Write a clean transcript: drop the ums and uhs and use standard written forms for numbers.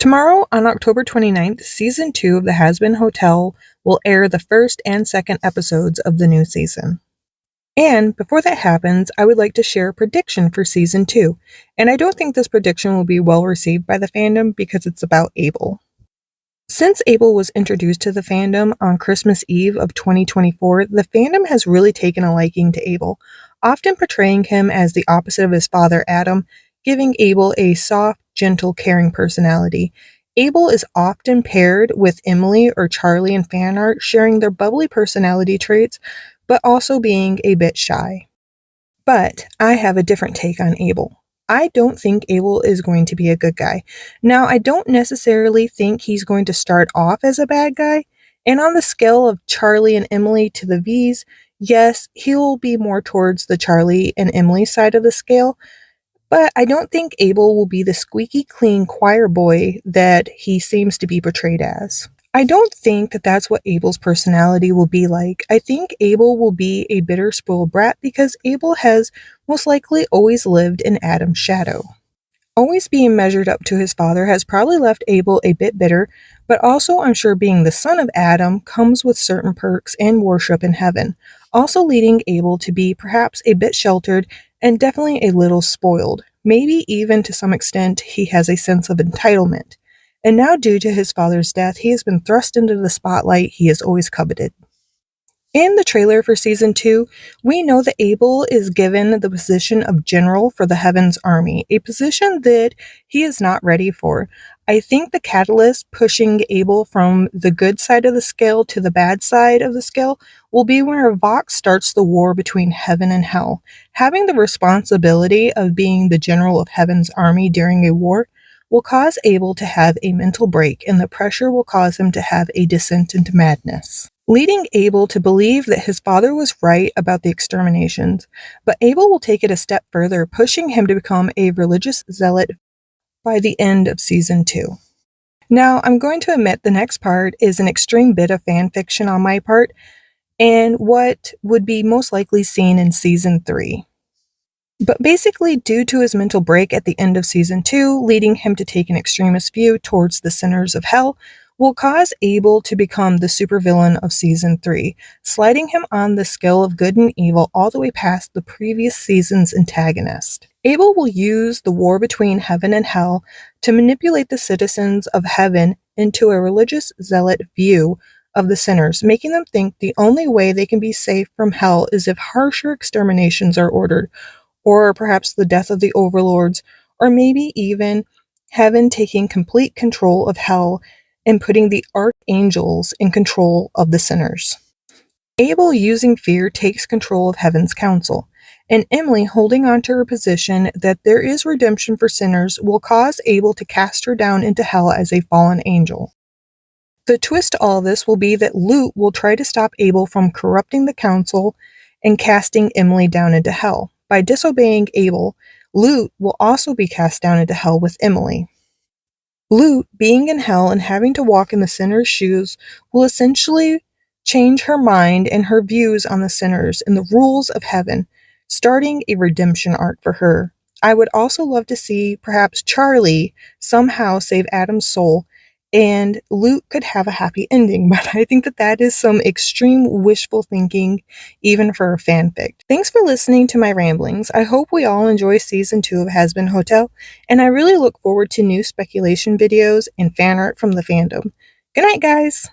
Tomorrow, on October 29th, Season 2 of the Hazbin Hotel will air the first and second episodes of the new season. And before that happens, I would like to share a prediction for Season 2, and I don't think this prediction will be well received by the fandom because it's about Abel. Since Abel was introduced to the fandom on Christmas Eve of 2024, the fandom has really taken a liking to Abel, often portraying him as the opposite of his father Adam, giving Abel a soft, gentle, caring personality. Abel is often paired with Emily or Charlie in fan art, sharing their bubbly personality traits, but also being a bit shy. But I have a different take on Abel. I don't think Abel is going to be a good guy. Now, I don't necessarily think he's going to start off as a bad guy, and on the scale of Charlie and Emily to the V's, yes, he'll be more towards the Charlie and Emily side of the scale, but I don't think Abel will be the squeaky clean choir boy that he seems to be portrayed as. I don't think that that's what Abel's personality will be like. I think Abel will be a bitter, spoiled brat because Abel has most likely always lived in Adam's shadow. Always being measured up to his father has probably left Abel a bit bitter, but also I'm sure being the son of Adam comes with certain perks and worship in heaven, also leading Abel to be perhaps a bit sheltered and definitely a little spoiled. Maybe even to some extent he has a sense of entitlement. And now due to his father's death, he has been thrust into the spotlight he has always coveted. In the trailer for Season 2, we know that Abel is given the position of General for the Heaven's Army, a position that he is not ready for. I think the catalyst pushing Abel from the good side of the scale to the bad side of the scale will be when Vox starts the war between heaven and hell. Having the responsibility of being the General of Heaven's Army during a war will cause Abel to have a mental break, and the pressure will cause him to have a descent into madness, leading Abel to believe that his father was right about the exterminations. But Abel will take it a step further, pushing him to become a religious zealot by the end of Season 2. Now, I'm going to admit the next part is an extreme bit of fan fiction on my part, and what would be most likely seen in Season 3. But basically, due to his mental break at the end of Season 2, leading him to take an extremist view towards the sinners of hell, will cause Abel to become the supervillain of Season 3, sliding him on the scale of good and evil all the way past the previous season's antagonist. Abel will use the war between heaven and hell to manipulate the citizens of heaven into a religious zealot view of the sinners, making them think the only way they can be safe from hell is if harsher exterminations are ordered, or perhaps the death of the overlords, or maybe even heaven taking complete control of hell and putting the archangels in control of the sinners. Abel, using fear, takes control of heaven's council, and Emily, holding on to her position that there is redemption for sinners, will cause Abel to cast her down into hell as a fallen angel. The twist to all this will be that Lute will try to stop Abel from corrupting the council and casting Emily down into hell. By disobeying Abel, Lute will also be cast down into hell with Emily. Lute, being in hell and having to walk in the sinner's shoes, will essentially change her mind and her views on the sinners and the rules of heaven, starting a redemption arc for her. I would also love to see perhaps Charlie somehow save Adam's soul, and Lute could have a happy ending, but I think that that is some extreme wishful thinking, even for a fanfic. Thanks for listening to my ramblings. I hope we all enjoy Season 2 of Hazbin Hotel, and I really look forward to new speculation videos and fan art from the fandom. Good night, guys!